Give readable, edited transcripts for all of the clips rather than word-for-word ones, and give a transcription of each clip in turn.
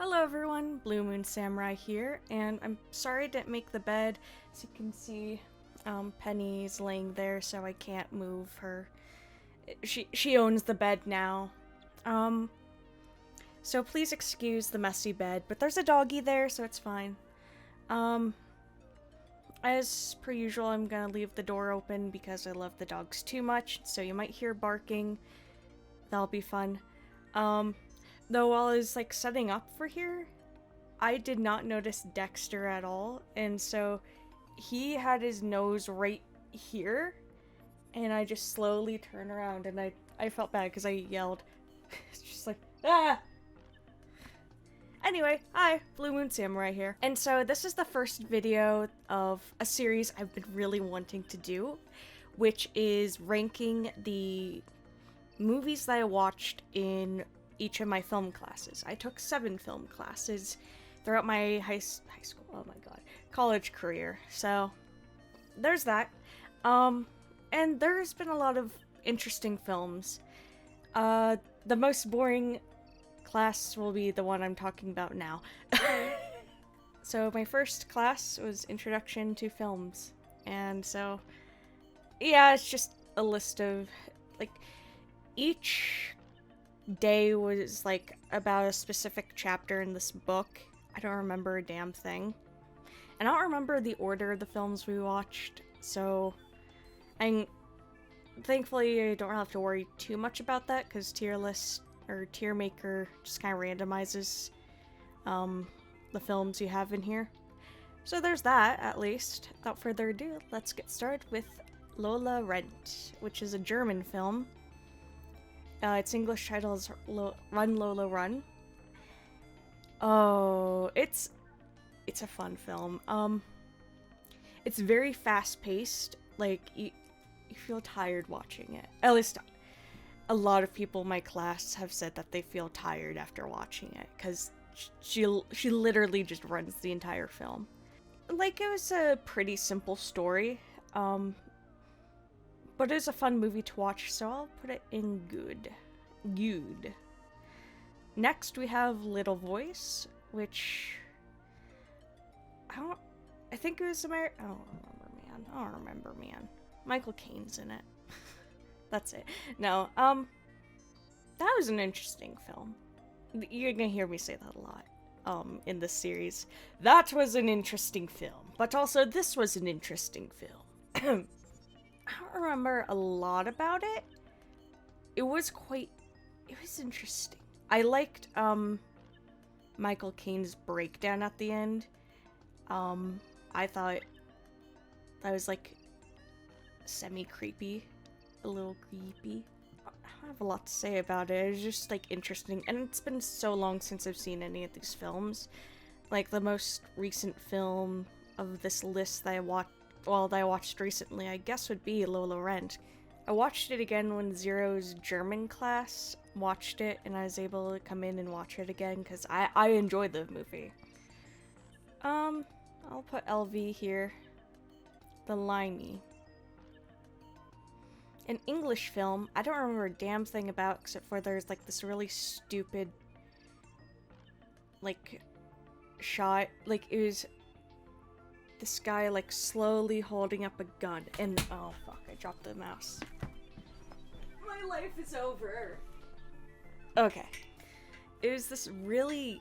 Hello everyone, Blue Moon Samurai here, and I'm sorry I didn't make the bed. As you can see, Penny's laying there, so I can't move her. She owns the bed now. Um, so please excuse the messy bed, but there's a doggy there, so it's fine. Um, as per usual, I'm gonna leave the door open because I love the dogs too much, so you might hear barking. That'll be fun. Um, though while I was setting up for here, I did not notice Dexter at all, and so he had his nose right here, and I just slowly turned around, and I felt bad because I yelled. It's just like, ah! Anyway, hi, Blue Moon Samurai here. And so this is the first video of a series I've been really wanting to do, which is ranking the movies that I watched in each of my film classes. I took 7 film classes throughout my high school, oh my god, college career. So there's that. And there's been a lot of interesting films. The most boring class will be the one I'm talking about now. So my first class was Introduction to Films. And so, yeah, it's just a list of, each day was, about a specific chapter in this book. I don't remember a damn thing. And I don't remember the order of the films we watched, so thankfully I don't have to worry too much about that, because tier list, or tier maker, just kind of randomizes the films you have in here. So there's that, at least. Without further ado, let's get started with Lola Rent, which is a German film. Its English title is Run Lola Run. Oh, it's a fun film. It's very fast-paced. You feel tired watching it. At least a lot of people in my class have said that they feel tired after watching it, because she literally just runs the entire film. It was a pretty simple story, but it's a fun movie to watch, so I'll put it in good. Good. Next, we have Little Voice, which I think it was I don't remember, man. Michael Caine's in it. That's it. No, that was an interesting film. You're gonna hear me say that a lot, in this series. That was an interesting film, but also this was an interesting film. I don't remember a lot about it. It was interesting. I liked, Michael Caine's breakdown at the end. I thought that was, semi-creepy. A little creepy. I don't have a lot to say about it. It was just, interesting. And it's been so long since I've seen any of these films. The most recent film of this list that I watched recently, I guess, would be Lola Rent. I watched it again when Zero's German class watched it, and I was able to come in and watch it again, because I enjoyed the movie. I'll put LV here. The Limey. An English film I don't remember a damn thing about, except for there's, this really stupid, shot. It was this guy, slowly holding up a gun, and oh fuck, I dropped the mouse. My life is over. Okay. It was this really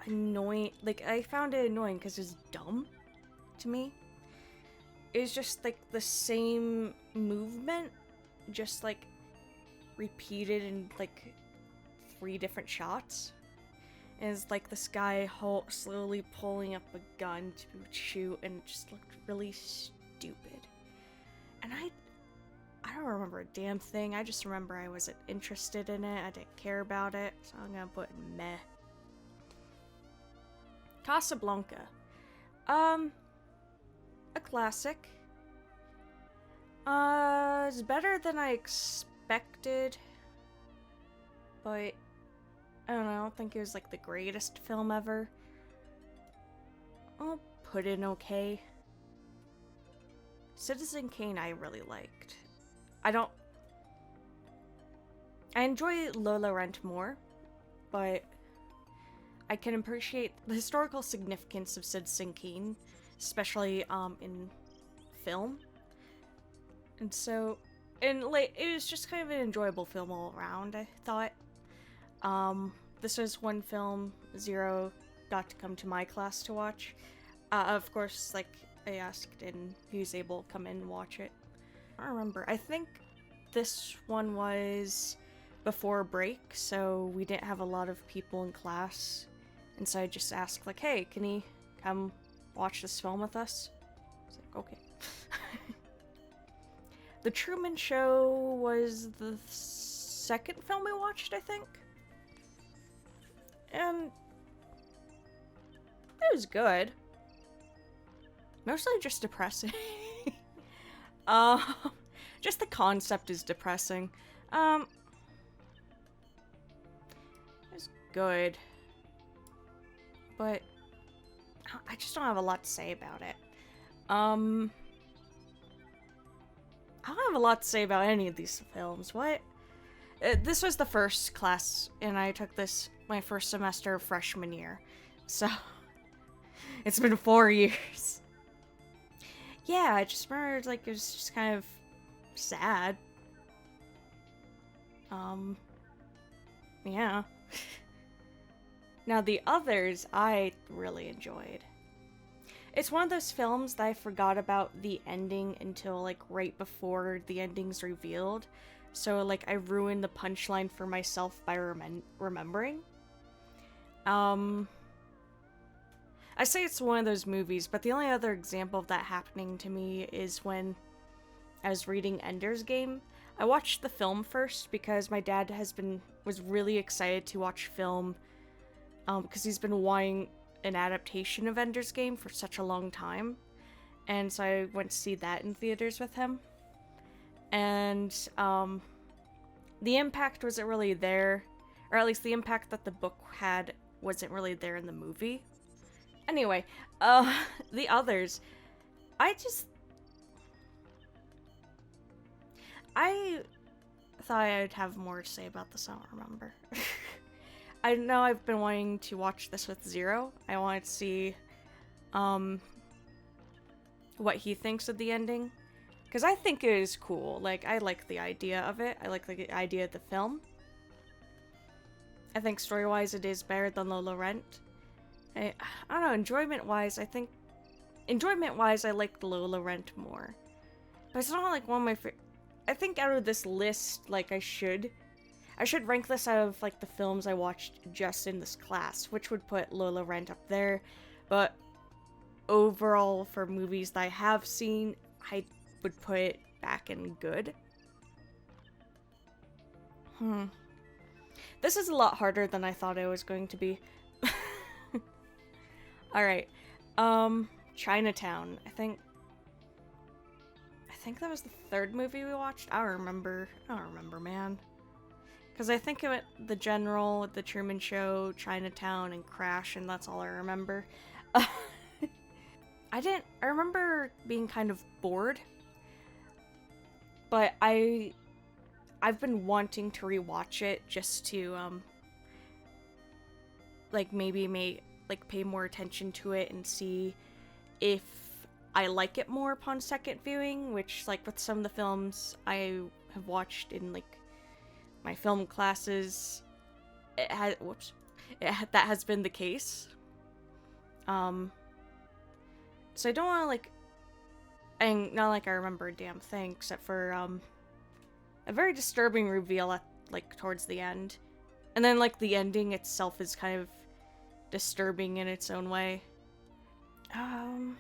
annoying, I found it annoying because it's dumb to me. It was just, the same movement, just, repeated in, 3 different shots. And it's this guy slowly pulling up a gun to shoot, and it just looked really stupid. And I don't remember a damn thing. I just remember I wasn't interested in it. I didn't care about it, so I'm gonna put meh. Casablanca. A classic. It's better than I expected, but I don't know, I don't think it was the greatest film ever. I'll put in okay. Citizen Kane I really liked. I enjoy Lola Rent more, but I can appreciate the historical significance of Citizen Kane, especially in film. And so, and like, it was just kind of an enjoyable film all around, I thought. This was one film Zero got to come to my class to watch. Of course, like, I asked and he was able to come in and watch it. I don't remember. I think this one was before break, so we didn't have a lot of people in class. And so I just asked, like, hey, can he come watch this film with us? I was like, okay. The Truman Show was the second film we watched, I think. And it was good. Mostly just depressing. Just the concept is depressing. It was good. But I just don't have a lot to say about it. I don't have a lot to say about any of these films. What? This was the first class, and I took this my first semester of freshman year. So, it's been 4 years. Yeah, I just remember, like, it was just kind of sad. Yeah. Now, the others, I really enjoyed. It's one of those films that I forgot about the ending until, like, right before the ending's revealed. So, like, I ruined the punchline for myself by remembering. I say it's one of those movies, but the only other example of that happening to me is when I was reading Ender's Game. I watched the film first because my dad was really excited to watch film, because he's been wanting an adaptation of Ender's Game for such a long time. And so I went to see that in theaters with him. And the impact wasn't really there, or at least the impact that the book had wasn't really there in the movie. Anyway, the others, I thought I'd have more to say about this. I don't remember. I know I've been wanting to watch this with Zero. I wanted to see what he thinks of the ending, because I think it is cool. Like, I like the idea of it. I like the idea of the film. I think story-wise it is better than Lola Rent. I don't know, enjoyment-wise, I like Lola Rent more. But it's not like one of my favorite. I think out of this list, like, I should rank this out of, like, the films I watched just in this class, which would put Lola Rent up there. But overall, for movies that I have seen, I would put it back in good. This is a lot harder than I thought it was going to be. Alright. Chinatown. I think that was the third movie we watched. I don't remember, man. Because I think it went The General, The Truman Show, Chinatown, and Crash, and that's all I remember. I remember being kind of bored. But I've been wanting to rewatch it just to, like, maybe pay more attention to it and see if I like it more upon second viewing, which, like, with some of the films I have watched in, like, my film classes, that has been the case. So I don't want to, like, and not like I remember a damn thing, except for, a very disturbing reveal at, like, towards the end. And then, like, the ending itself is kind of disturbing in its own way. I'll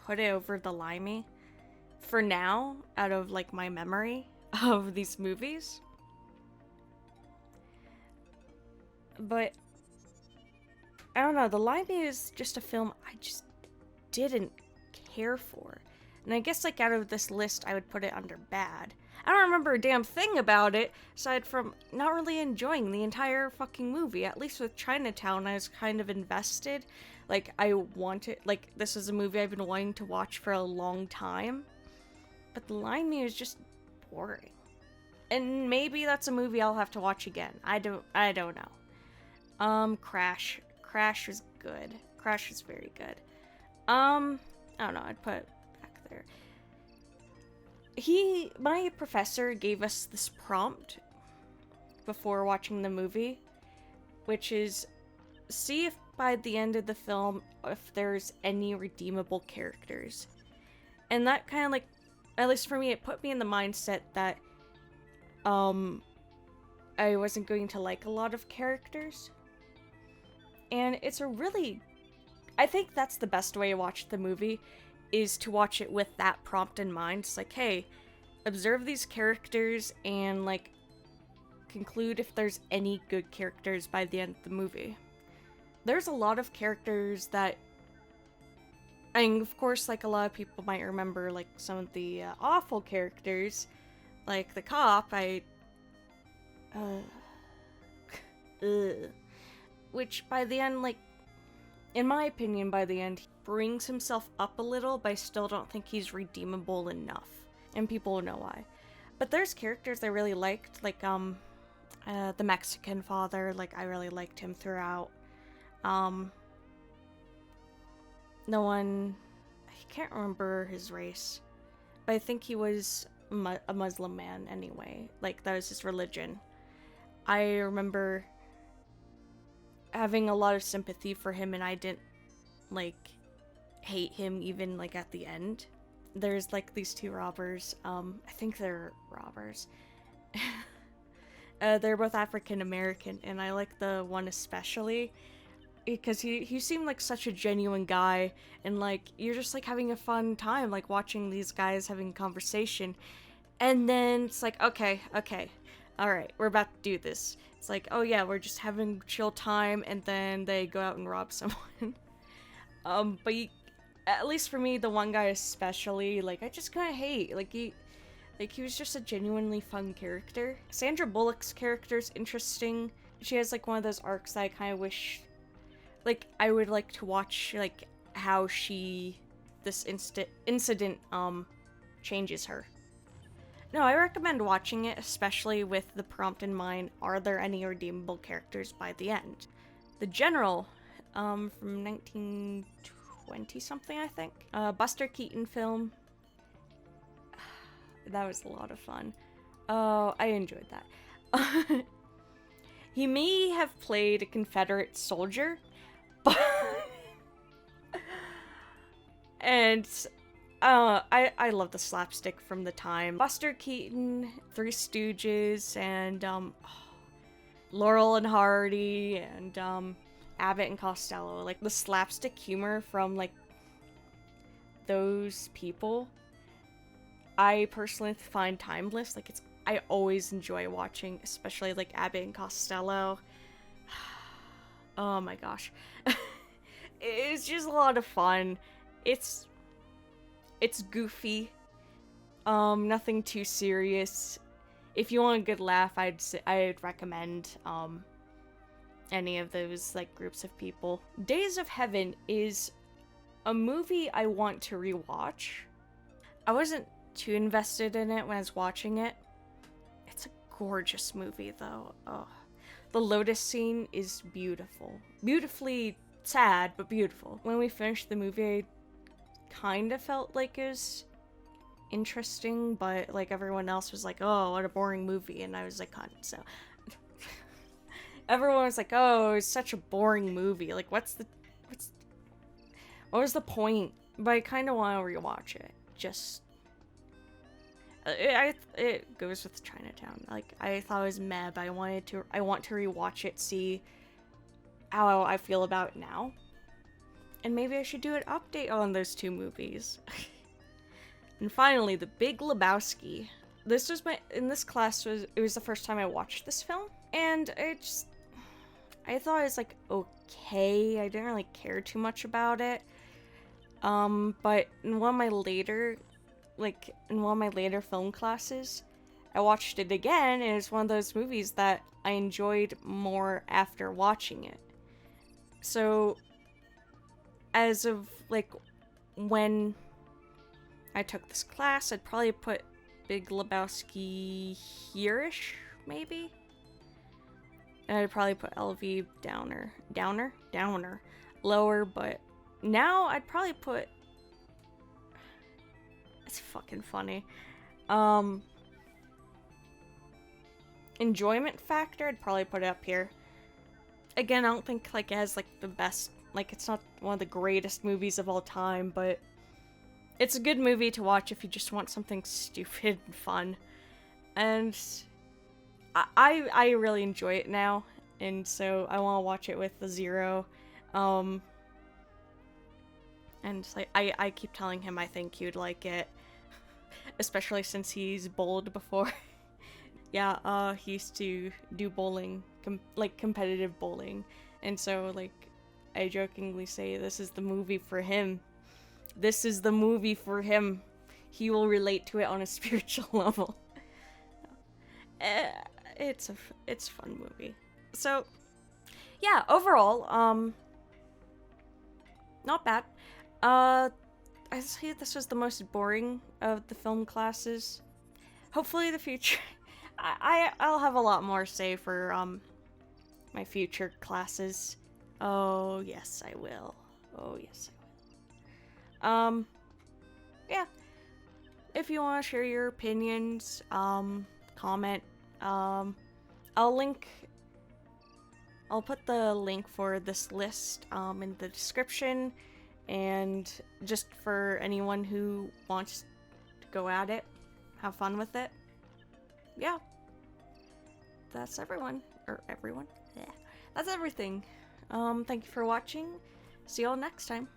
put it over The Limey for now, out of, like, my memory of these movies. But I don't know, The Limey is just a film I just didn't care for. And I guess, like, out of this list, I would put it under bad. I don't remember a damn thing about it, aside from not really enjoying the entire fucking movie. At least with Chinatown, I was kind of invested. Like, I wanted, like, this is a movie I've been wanting to watch for a long time. But The Limey is just boring. And maybe that's a movie I'll have to watch again. I don't know. Crash. Crash was good. Crash was very good. I don't know, I'd put it back there. My professor gave us this prompt before watching the movie, which is see if by the end of the film if there's any redeemable characters. And that kind of like, at least for me, it put me in the mindset that I wasn't going to like a lot of characters. And I think that's the best way to watch the movie, is to watch it with that prompt in mind. It's like, hey, observe these characters and like conclude if there's any good characters by the end of the movie. There's a lot of characters that, and of course, like a lot of people might remember like some of the awful characters, like the cop, which by the end, like, in my opinion, by the end, he brings himself up a little, but I still don't think he's redeemable enough. And people know why. But there's characters I really liked, like, the Mexican father, like, I really liked him throughout. No one, I can't remember his race, but I think he was a Muslim man anyway. Like, that was his religion. I remember having a lot of sympathy for him, and I didn't, like, hate him even, like, at the end. There's, like, these two robbers. I think they're robbers. They're both African American, and I like the one especially because he seemed like such a genuine guy, and, like, you're just, like, having a fun time, like, watching these guys having a conversation. And then it's like, okay, alright, we're about to do this. It's like, oh yeah, we're just having chill time, and then they go out and rob someone. But at least for me, the one guy especially, like, I just kinda hate. Like, he was just a genuinely fun character. Sandra Bullock's character's interesting. She has, like, one of those arcs that I kinda wish, like, I would like to watch, like, how this incident, changes her. No, I recommend watching it, especially with the prompt in mind, are there any redeemable characters by the end? The General, from 1920-something, I think. Buster Keaton film. That was a lot of fun. Oh, I enjoyed that. He may have played a Confederate soldier, but... and... I love the slapstick from the time. Buster Keaton, Three Stooges, and, Laurel and Hardy, and, Abbott and Costello. Like, the slapstick humor from, like, those people, I personally find timeless. Like, I always enjoy watching, especially, like, Abbott and Costello. Oh my gosh. It's just a lot of fun. It's goofy. Nothing too serious. If you want a good laugh, I'd recommend any of those, like, groups of people. Days of Heaven is a movie I want to rewatch. I wasn't too invested in it when I was watching it. It's a gorgeous movie, though. Oh, the Lotus scene is beautiful. Beautifully sad, but beautiful. When we finished the movie, I kind of felt like it was interesting, but, like, everyone else was like, oh, what a boring movie, and I was like, so everyone was like, oh, it's such a boring movie, like, what was the point? But I kind of want to rewatch it. Just it goes with Chinatown. Like, I thought it was meh, but I want to rewatch it, see how I feel about it now. And maybe I should do an update on those two movies. And finally, The Big Lebowski. This was in this class, it was the first time I watched this film. And I thought it was, like, okay. I didn't really care too much about it. But in one of my later film classes, I watched it again, and it's one of those movies that I enjoyed more after watching it. So, as of, like, when I took this class, I'd probably put Big Lebowski here-ish, maybe? And I'd probably put LV lower, but now I'd probably put, it's fucking funny. Enjoyment factor, I'd probably put it up here. Again, I don't think like it has like the best, like it's not one of the greatest movies of all time, but it's a good movie to watch if you just want something stupid and fun. And I really enjoy it now, and so I want to watch it with the Zero. And like I keep telling him I think he would like it, especially since he's bowled before. Yeah, he used to do bowling, like competitive bowling, and so like I jokingly say this is the movie for him. This is the movie for him. He will relate to it on a spiritual level. It's a fun movie. So yeah, overall, not bad. I say this was the most boring of the film classes. Hopefully the future I'll have a lot more to say for my future classes. Oh yes I will. Oh yes I will. Yeah. If you want to share your opinions, comment. I'll put the link for this list in the description, and just for anyone who wants to go at it, have fun with it. Yeah. That's everyone. Yeah. That's everything. Thank you for watching. See y'all next time.